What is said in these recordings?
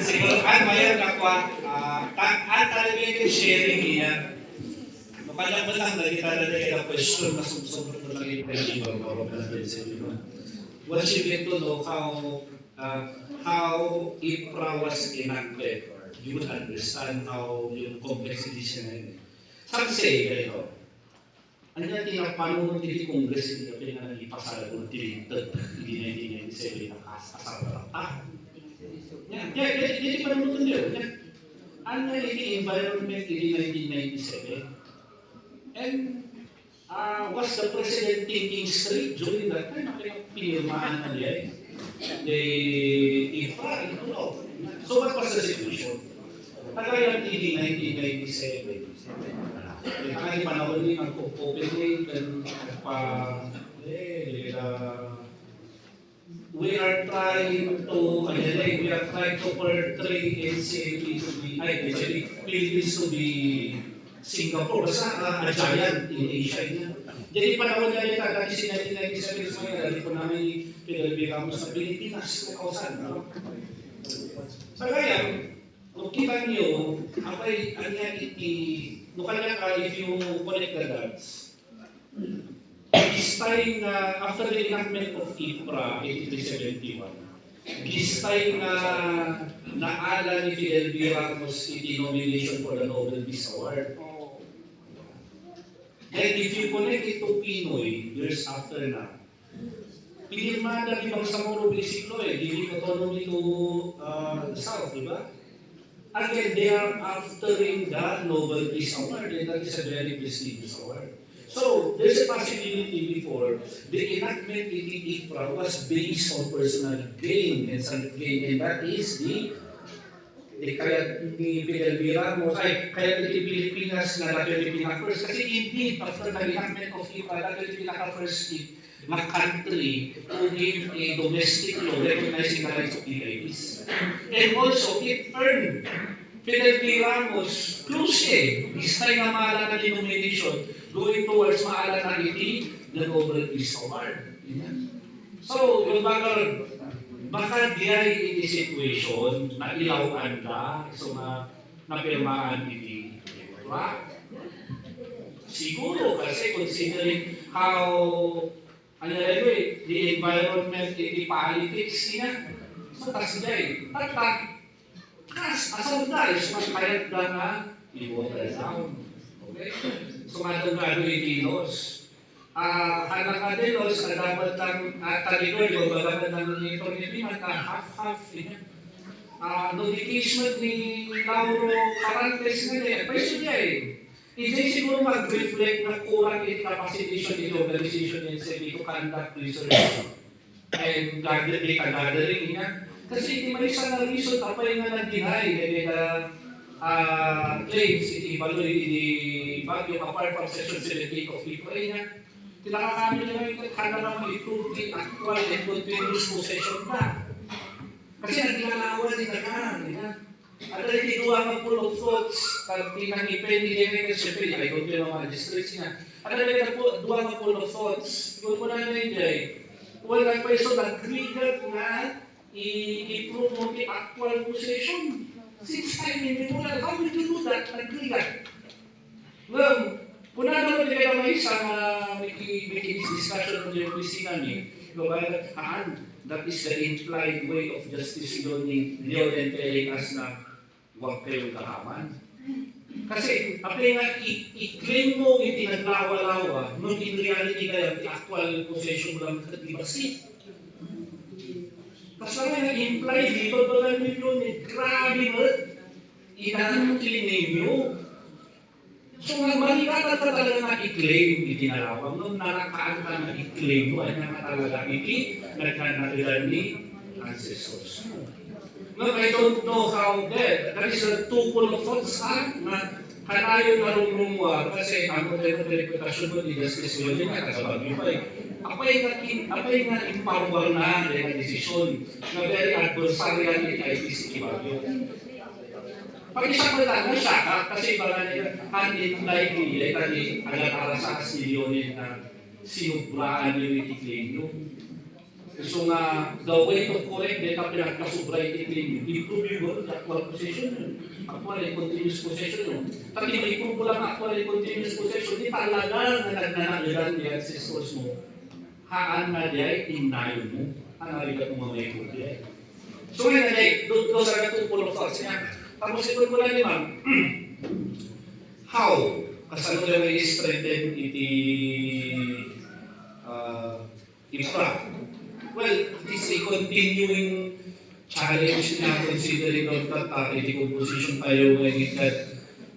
siguro mayan kapwa at talaga sharing niya. Makanya mo lang kita na ng question na sumsumot mo lang yung question mo once you get to know how IPRA was enacted, you would understand how yung complexity siya ngayon. Some say, ganito, ano natin ang panunod dito Congress hindi na pinag-ipasala kung tilintad, hindi 1997 nakasasama ng tahan. Hindi panunod nyo. Ano na yung environment in 1997? And was the president thinking straight during that time? Pinirmaan na niya the IPRA, So what was the situation? Kagaya ng 1997, kaya panahon din ang Copenhagen and we are trying to portray NCAP to be, Philippines to be Singapore, basta a giant in Asia. Jadi panahon niya yung dati si 1997 sa mga dali po namin pinalibigamos sa Pilipinas na kausan. Sa kaya, kung kita niyo, apay, nukanya ka if you connect the dots, this time after the enactment of IPRA 1871, this time naala ni Fidel V. Ramos iti nomination for the Nobel Peace Award. And if you connect it to Pinoy, years after na, pinirma na ibang sa mga Bisiklo giving autonomy to the South, di ba? Again, they are aftering the Nobel Peace Award, and that is a very prestigious award. So, there's a possibility before, the enactment in the IPRA was based on personal gain and self-gain, and that is kaya ni Fidel V. Ramos, kaya ni Pilipinas na dati ni pinaka-first. Kasi indeed, after the enactment of IPRA, dati ni pinaka-first na country to give a domestic law recognizing the rights of PIDs. And also, it earned Fidel V. Ramos close this time na maala na denomination going towards maala na the Nobel Peace Award. So, yung baka di ay in situation na ilawan ka so napirmaan ini siguro kasi considering how the environment the politics niya so kasi dahil asal dahil so kaya na i-water down okay so madugado itinos anak Adelos, dapat ang taligod, o dapat ang ito ni half-half. Notification ni Lauro Carantes nga pwede niya Hindi siguro mag-reflect na kurang in capacitation in the organization and to conduct research and gathering niya. Kasi hindi man isang reason, tapay nga nag-deny, claims, iti-evaluate, iti-value, apart from section 78 of IPRA niya. Tinakakami nila yung kanda naman i-prove the actual and continuous possession na. Kasi naglalawal din na at hindi duwa ng full of thoughts, pag pinang-ipin niya yung siyempre, ay kung yun ang magistrates niya. At duwa ng full of thoughts, kung po na nila wala pa iso nag-trigger na i-prove mo the actual possession. Since time hindi mo na, how would you do that? Nag-trigger. Well, kung na naman nila may isang discussion ng UPC namin, that is the implied way of justice Leon and telling us na huwag kayong kahaman. Kasi, apay nga, i-claim mo yung tinaglawa-lawa, nung in reality kaya, the actual possession mo lang katibasi. Kasi nga, implied, dito ba lang yun, grabe mo, inang-claim nyo. So, malikatan ka talaga na i-claim, itinalawag. Nung nalakaan ka na i-claim mo, ay nga talaga nagkanatilan ni ancestors. No, I don't know how that is a two full of thoughts na kanayon na rumrumwa kasi ang interpretasyon mo ni Justice Leon nga kasabag yung apay nga empower na ang desisyon na very adversarial ni IPC Kibagyo. Pag isang na siya, kasi baka nila, hindi likely, tadi agad-aras sa Leonin na sinublaan yung i-claim nyo. So nga, the way to correct data pinagkasubrate claim, improve yung actual possession, actual and continuous possession. Pag i-improve mo lang actual and continuous possession, di talaga na nagnanagalan di ancestors mo. Haan na di ay inayon mo. Analigat mo mga ikot di ay. So ngayon, those are the two full of thoughts niya. Tapos ito ko lang ni ma'am, how? Kasano na may strengthen iti infra? Well, it is a continuing challenge na considering that the composition tayo ngayon that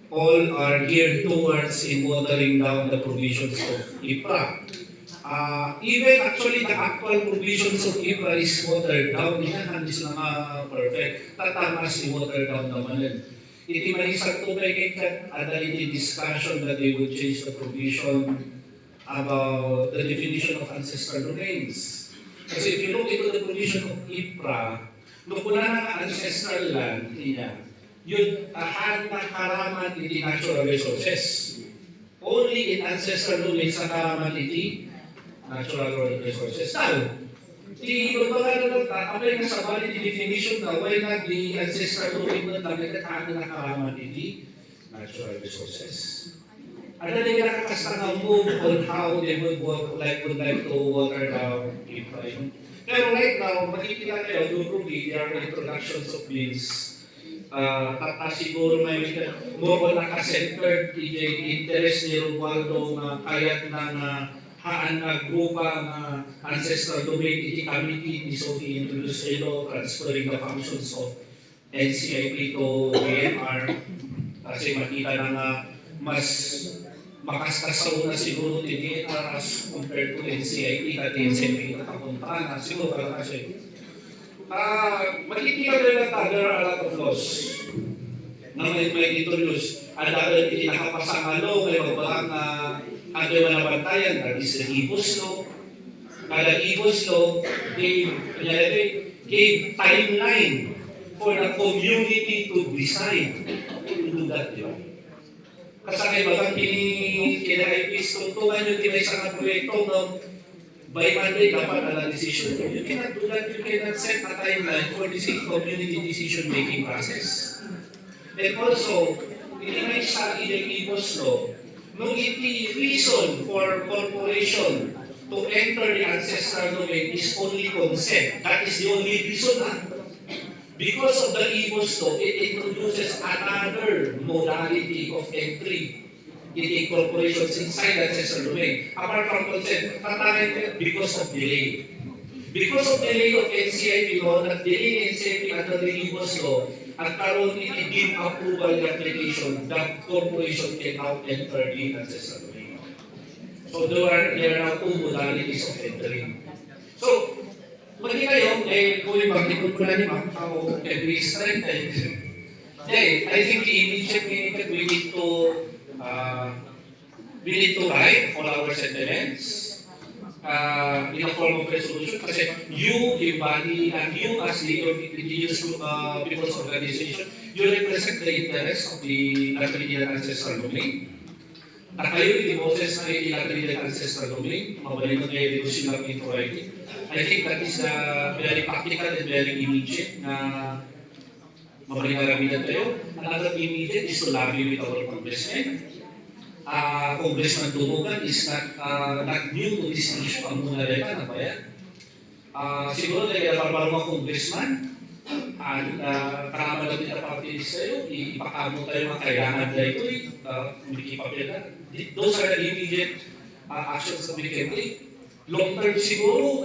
all are geared towards in watering down the provisions of IPRA. Even actually the actual provisions of IPRA is watered down. Yan, hindi sila perfect. Tatamas si watered down naman yun. Iti manisag to by kaya ada iti discussion that they would change the provision about the definition of ancestral domains. Kasi if you look into the provision of IPRA, nung kuna na ancestral land, niya, yun tahan na karaman iti natural resources. Only in ancestral domains sa karaman iti natural resources. Now, di baga na apay nga sa bali di definition na why not the ancestral domain na tahan na karaman iti natural resources. Ano na yung nakakastang move on how they would would like to water down IPRA. Pero right now, makikita kayo, probably there are introductions of bills. Siguro may more on naka-centered interest ni Romualdo na kayat na haan na grupa na ancestral domain iti committee ni so i-introduce a law transferring the functions of NCIP to AMR kasi makita na nga mas makaskasaw na siguro ni DNR as compared to NCIP at NCIP na kapuntahan na siguro pala kasi makikita nila na there are a lot of laws na may introduce at dahil itinakapasang law may magbalang na ang manabantayan that is the EBOS law. Kada EBOS law gave timeline for the community to decide to do that job. Kasakay bagang kina-IPs, tungtungan yung tinay sa proyekto no, by Monday dapat ala decision. You cannot do that, you cannot set a timeline for this community decision-making process. And also, itinay sa IPOS law, nung iti reason for corporation to enter the ancestral domain is only consent. That is the only reason. Because of the EBOS law, it introduces another modality of entry in corporations inside the ancestral domain. Apart from consent, because of delay. Because of delay of NCIP law, that delay in NCIP under the EBOS law, at karon i-give approval the application, the corporation can now enter the ancestral domain. So there are now two modalities of entry. So, pwede kayo, kung mag-ikot ko na ni Ma'am, how can we strengthen? I think the immediate meaning that we need to write all our sentiments in a form of resolution. Kasi you, the body, and you as the indigenous people's organization, you represent the interests of the Latrinian ancestral domain. At kayo, the Moses na yung Latrinian ancestral domain, mabalik na kayo dito silang into writing. I think that is very practical and very immediate na mabalingarabinan tayo. Another immediate is to lobby with our congressmen. Congressman Dumogan is not new to this issue. Ang muna rin na ba yan? Siguro dahil para mga congressman, karama lang nila parties tayo, ipakamo tayo mga kailangan na ito, hindi papel. Those are the immediate actions that we can take. Long term siguro,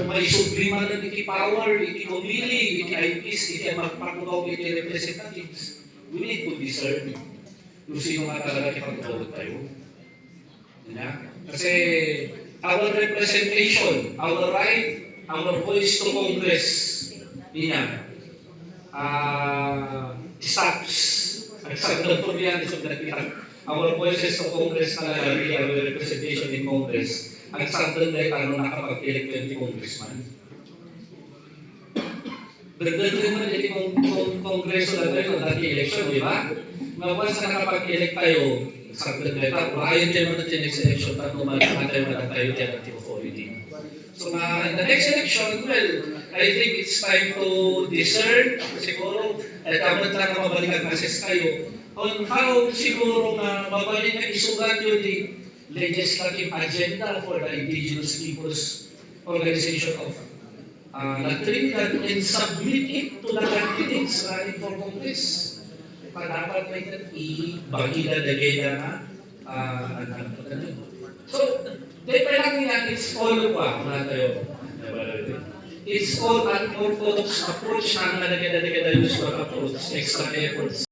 may suprema na iti power, iti committee, iti IPs, iti magpakunaw, iti representatives. We need to discern kung sino nga talaga ipagtulog tayo. Kasi our representation, our right, our voice to Congress, stops. Nagsagdag po yan, our voices to Congress talaga, our representation in Congress, ang sandal na ito nakapag-elect yung congressman. Dagdag naman yung kongreso na tayo ng dati election, di ba? Once na nakapag-elect tayo, sandal na ito, ryan tayo natin next election, tayo tayo na tayo dyan at authority. So in the next election, well, I think it's time to discern siguro at tamad lang na mabalikan assess kayo on how siguro na mabalik na isulat yun the legislative agenda for the Indigenous Peoples Organization of Trinidad and submit it to the candidates running for Congress. Dapat may ibagila na gaya na so, depende lang it's all tayo. It's all unorthodox approach na nalagyan na usual approach, extra efforts.